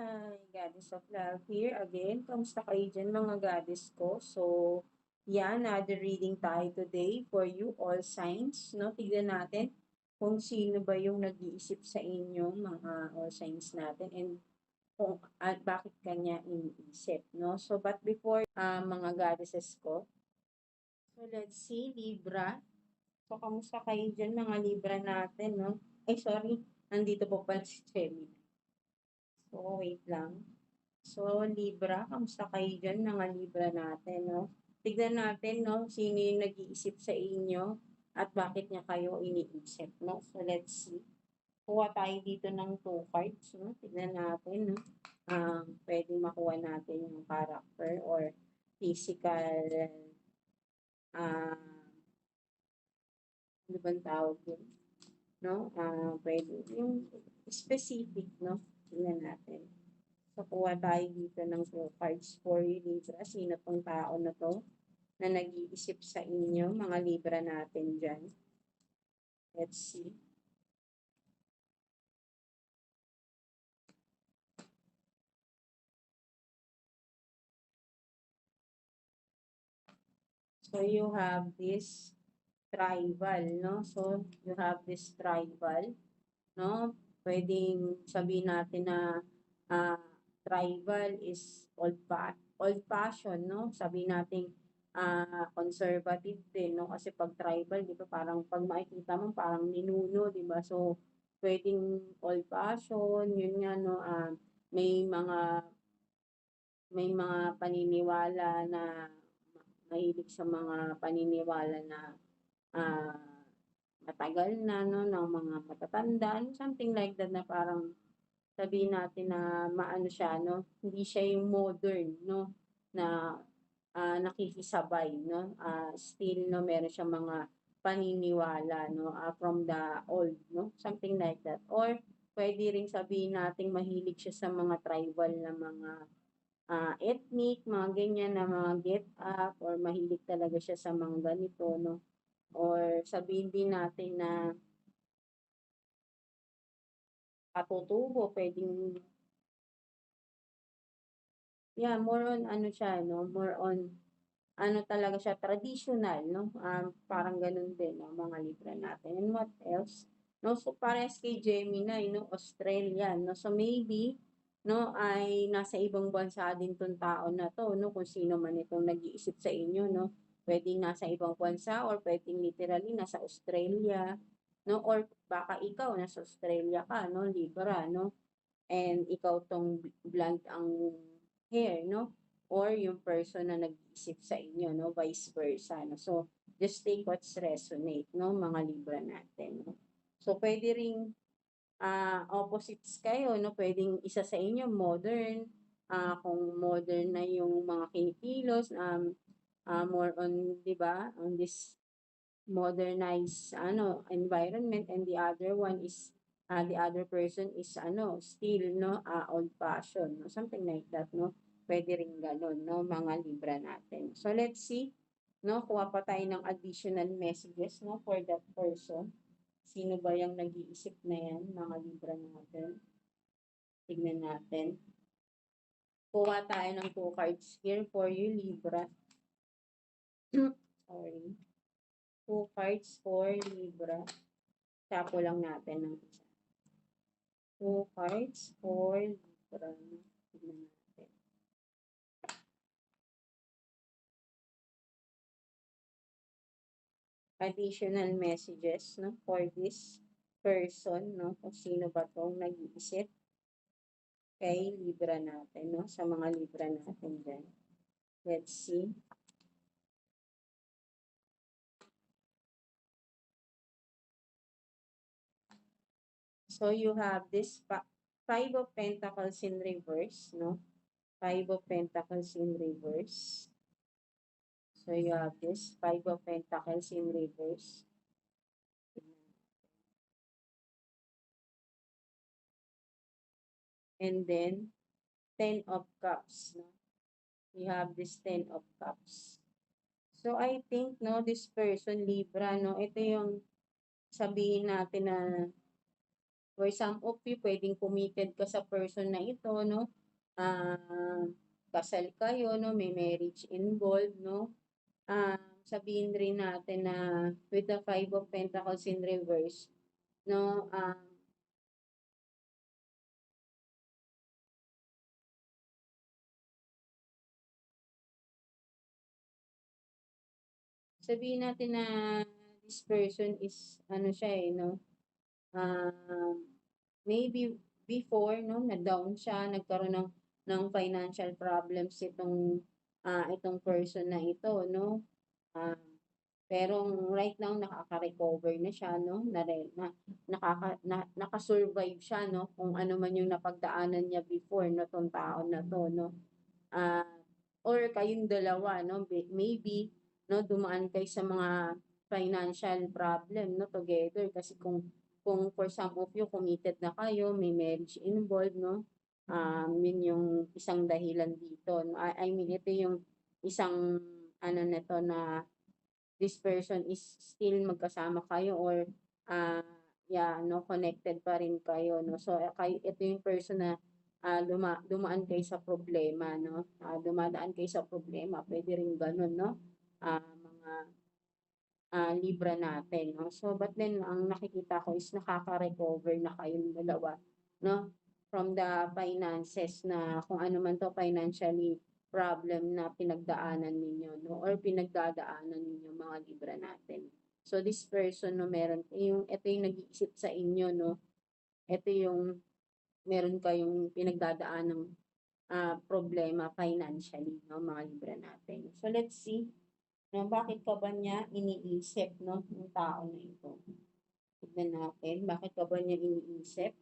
Hi, Goddess of Love here again. Kamusta kayo dyan mga goddess ko? So, yan, another reading tayo today for you, all signs. No? Tignan natin kung sino ba yung nag-iisip sa inyo, mga all signs natin, and kung at bakit kanya iniisip. No? So, but before, mga goddesses ko, so let's see, Libra. So, kamusta kayo dyan mga Libra natin, no? Ay, sorry, nandito po pala si Gemini. So, wait lang. So, Libra, kamusta kayo dyan, mga Libra natin, no? Tignan natin, no, sino yung nag-iisip sa inyo at bakit niya kayo iniisip, no? So, let's see. Kuha tayo dito ng 2 cards, no? Tignan natin, no? Pwedeng makuha natin yung character or physical, ano bang tawag yun? No? Pwede yung specific, no? Tignan natin. So, kuha tayo dito ng 2 cards for you, Libra. Sino tong tao na to na nag-iisip sa inyo, mga Libra natin dyan. Let's see. So, you have this tribal, no? So, you have this tribal, no? Pwedeng sabihin natin na tribal is old-fashioned, no? Sabihin natin conservative din, no? Kasi pag tribal, di ba, parang pag makikita mo, parang ninuno, di ba? So, pwedeng old-fashioned, yun nga, no? May mga paniniwala na mahilig sa mga paniniwala na matagal na, no, ng mga matatanda, something like that, na parang sabihin natin na maano siya, no, hindi siya yung modern, no, na nakikisabay, no, still, no, meron siya mga paniniwala, no, from the old, no, something like that. Or pwede ring sabihin natin mahilig siya sa mga tribal na mga ethnic, mga ganyan na mga get up, or mahilig talaga siya sa mga ganito, no. Or sabihin din natin na katutubo, pwedeng, yeah, more on ano siya, no, more on ano talaga siya, traditional, no, parang ganun din, no, mga Libra natin. And what else? No, so parehas kay Gemini, no, Australian, no, so maybe, no, ay nasa ibang bansa din tong tao na to, no, kung sino man itong nag-iisip sa inyo, no, pwedeng nasa ibang bansa or pwedeng literally nasa Australia, no, or baka ikaw nasa Australia ka, no, Libra, no, and ikaw tong blonde ang hair, no? Or yung person na nag-iisip sa inyo, no? Vice versa, no? So, just take what's resonate, no? Mga Libra natin, no? So, pwede ring opposites kayo, no? Pwedeng isa sa inyo modern, kung modern na yung mga kinikilos, more on, di ba, on this modernized environment, and the other person is still, no, old fashioned, no, something like that, no. Pwede ring ganun, no, mga Libra natin. So let's see, no, kuha pa tayo ng additional messages, no, for that person. Sino ba yung nag-iisip na yan, mga Libra natin? Tignan natin. Kuha tayo ng 2 cards here for you, Libra. Sorry. 2 cards for Libra. Tapo lang natin ng isa. 2 cards for Libra. Tignan natin. Additional messages, no, for this person, no, kung sino ba tong nag-iisip kay Libra natin, no, sa mga Libra natin dyan. Let's see. So, you have this 5 of Pentacles in reverse, no? 5 of Pentacles in reverse. So, you have this 5 of Pentacles in reverse. And then, 10 of Cups, no? You have this 10 of Cups. So, I think, no, this person, Libra, no, ito yung sabihin natin na For some of you, pwedeng committed ka sa person na ito, no? Kasal kayo, no? May marriage involved, no? Sabihin rin natin na with the Five of Pentacles in reverse, no? Sabihin natin na this person is, ano siya eh, no? Maybe before, no, na-down siya, nagkaroon ng financial problems itong person na ito, no? Ah, pero right now nakaka-recover na siya, no? Nakasurvive siya, no? Kung ano man yung napagdaanan niya before, no, tong tao na to, no? Ah, or kayong dalawa, no? Maybe, no, dumaan kayo sa mga financial problem, no, together. Kasi kung for some of you committed na kayo, may marriage involved, no? Yun yung isang dahilan dito. No? I mean, ito yung isang ano na to na this person is still magkasama kayo or uh, yeah, no, connected pa rin kayo, no? So, ito yung person na dumaan kayo sa problema, no? Dumadaan kayo sa problema, pwede rin ganun, no? Mga libra natin, no? So, but then, ang nakikita ko is nakaka-recover na kayong dalawa, no? From the finances na kung ano man to financially problem na pinagdaanan ninyo, no? Or pinagdadaanan ninyo mga libra natin. So, this person, no, ito yung nag-iisip sa inyo, no? Ito yung meron kayong pinagdadaan ng problema financially, no, mga libra natin. So, let's see na bakit ka ba niya iniisip, no, yung tao na ito. Tignan natin, bakit ka ba niya iniisip?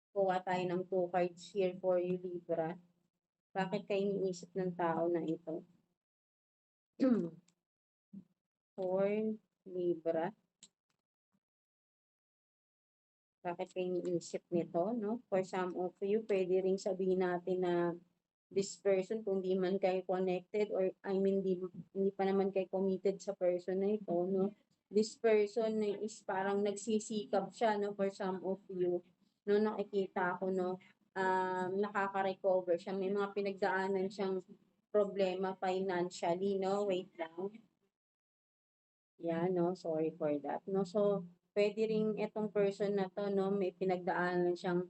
Kuha tayo ng 2 cards here for you, Libra. Bakit ka iniisip ng tao na ito? For Libra. Bakit ka iniisip nito, no? For some of you, pwede ring sabihin natin na this person, kung di man kayo connected or I mean, hindi pa naman kayo committed sa person na ito, no? This person is parang nagsisikap siya, no? For some of you, no? Nakikita ko, no? Nakaka-recover siya. May mga pinagdaanan siyang problema financially, no? Wait lang. Yeah, no? Sorry for that, no? So, pwede ring itong person na to, no? May pinagdaanan siyang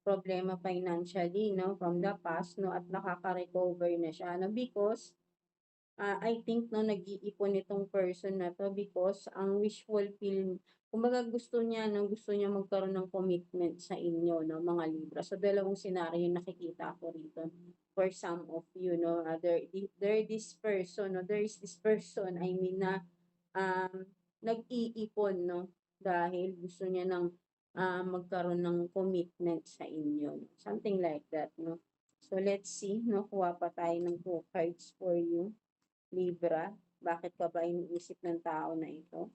problema financially, no, from the past, no, at nakaka-recover na siya, no, because I think, no, nag-iipon itong person na to because ang wish fulfill, kumbaga gusto niya magkaroon ng commitment sa inyo, no, mga Libra. So, dalawang senaryo yung nakikita ko rito for some of you, no, there is this person, I mean, na nag-iipon, no, dahil gusto niya ng magkaroon ng commitment sa inyo, no? Something like that, no? So, let's see, no? Kuha pa tayo ng 2 cards for you, Libra. Bakit ka ba iniisip ng tao na ito?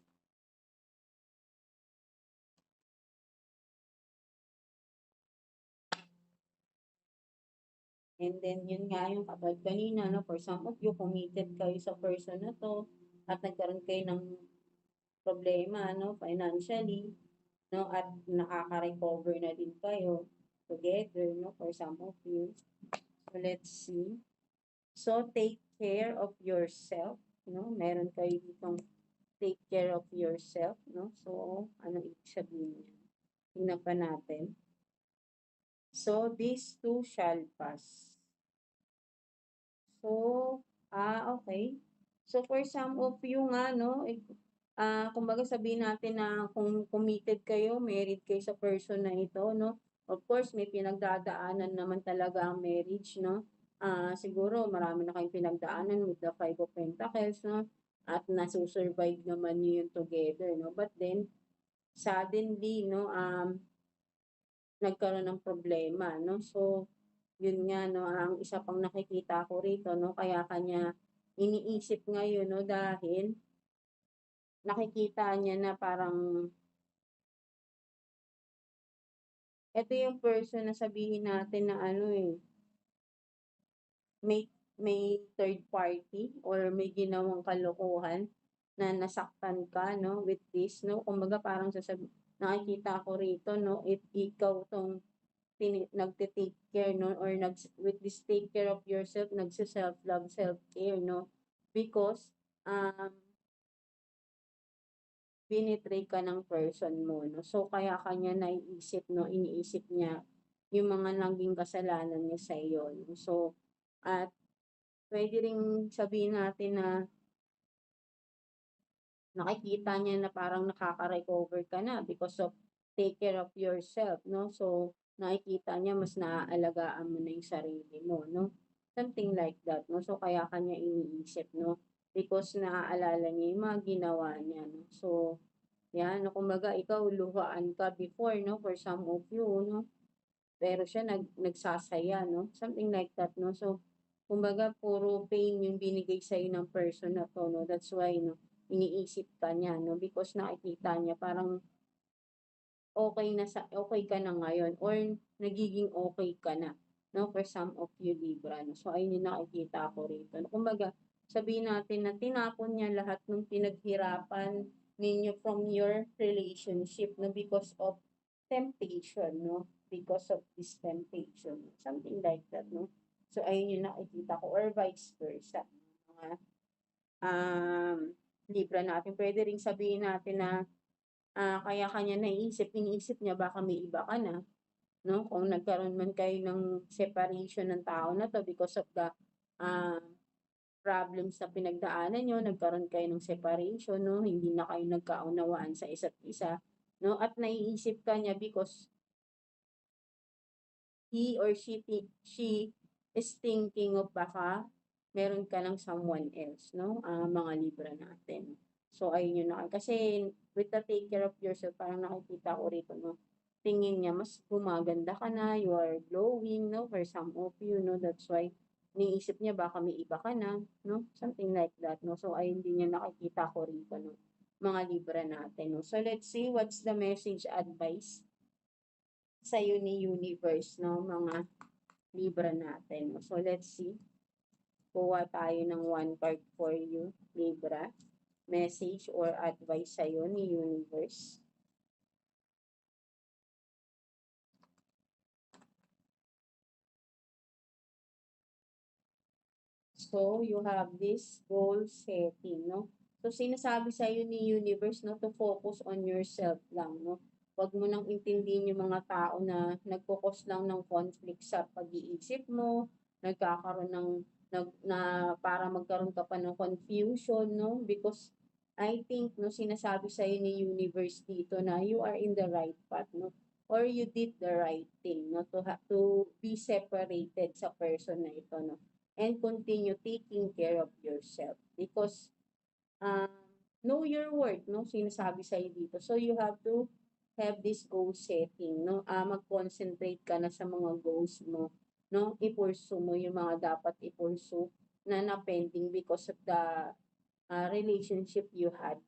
And then, yun nga yung katulad kanina, no? For some of you, committed kayo sa person na to at nagkaroon kayo ng problema, no? Financially, no? At nakaka-recover na din kayo together, no? For some of you. So, let's see. So, take care of yourself, no? Meron kayo ditong take care of yourself, no? So, ano ibig sabihin niya? Tingnan pa natin. So, these two shall pass. So, okay. So, for some of you nga, no, kumbaga sabihin natin na kung committed kayo, married kayo sa person na ito, no, of course, may pinagdadaanan naman talaga ang marriage, no. Siguro marami na kayong pinagdaanan with the Five of Pentacles, no, at nasusurvive naman niyo yun together, no. But then, suddenly, no, nagkaroon ng problema, no. So, yun nga, no, ang isa pang nakikita ko rito, no, kaya kanya iniisip ngayon, no, dahil nakikita niya na parang ito yung person na sabihin natin na ano may third party or may ginawang kalokohan na nasaktan ka, no, with this, no, kumbaga parang nakikita ko rito, no, if ikaw tong nagte-take care, no, or with this take care of yourself, nagse-self-love, self-care, no, because, um, binitray ka ng person mo, no, so kaya kanya naiisip, no, iniisip niya yung mga naging kasalanan niya sa iyo, no? So, at pwede ring sabihin natin na nakikita niya na parang nakaka-recover ka na because of take care of yourself, no? So, nakikita niya mas naaalagaan mo na yung sarili mo, no? Something like that, no? So, kaya kanya iniisip, no? Because naaalala niya yung mga ginawa niya, no? So, yan, no? Kumbaga, ikaw, luhaan ka before, no? For some of you, no? Pero siya nagsasaya, no? Something like that, no? So, kumbaga, puro pain yung binigay sa'yo ng person na to, no? That's why, no? Iniisip ka niya, no? Because nakikita niya parang okay ka na ngayon or nagiging okay ka na, no? For some of you, Libra, no? So, ayun yung nakikita ko rito. No? Kumbaga, sabihin natin na tinapon niya lahat ng pinaghirapan ninyo from your relationship, no? Because of temptation, no? Because of this temptation. Something like that, no? So, ayun yung nakikita ko. Or vice versa. Mga Libra natin. Pwede ring sabihin natin na kaya kanya iniisip niya baka may iba ka na, no? Kung nagkaroon man kayo ng separation ng tao na to because of the uh, problems na pinagdaanan nyo, nagkaroon kayo ng separation, no? Hindi na kayo nagkaunawaan sa isa't isa, no? At naiisip ka niya because he or she is thinking of baka meron ka ng someone else, no? Mga Libra natin. So, ayun yun na. Kasi, with the take care of yourself, parang nakikita ko rito, no? Tingin niya, mas gumaganda ka na, you are glowing, no? For some of you, no? That's why, niisip niya, baka may iba ka na, no? Something like that, no? So, ayun din yung nakikita ko rito, no? Mga Libra natin, no? So, let's see, what's the message advice sa'yo ni universe, no? Mga Libra natin, no? So, let's see. Kuha tayo ng one card for you, Libra. Message or advice sa'yo ni universe. So, you have this goal setting, no? So, sinasabi sa'yo ni universe, no, to focus on yourself lang, no? Huwag mo nang intindihin yung mga tao na nagpo-cause lang ng conflict sa pag-iisip mo, nagkakaroon ng na para magkaroon ka pa ng confusion, no? Because I think, no, sinasabi sa'yo ni universe dito na you are in the right path, no? Or you did the right thing, no? To be separated sa person na ito, no? And continue taking care of yourself because um, know your worth, no? Sinasabi sa'yo dito. So, you have to have this goal setting, no? Mag-concentrate ka na sa mga goals mo, no? I-pursue mo yung mga dapat i-pursue na pending because of the relationship you had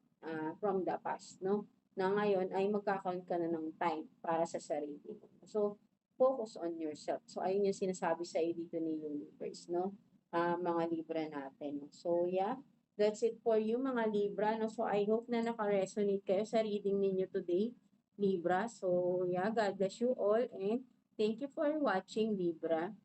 from the past, no? Na ngayon ay magkakaroon ka na ng time para sa sarili mo. So, focus on yourself. So, ayun yung sinasabi sa iyo dito ni universe, no? Mga Libra natin. So, yeah, that's it for you, mga Libra, no? So, I hope na naka-resonate kayo sa reading ninyo today, Libra. So, yeah, God bless you all and thank you for watching, Libra.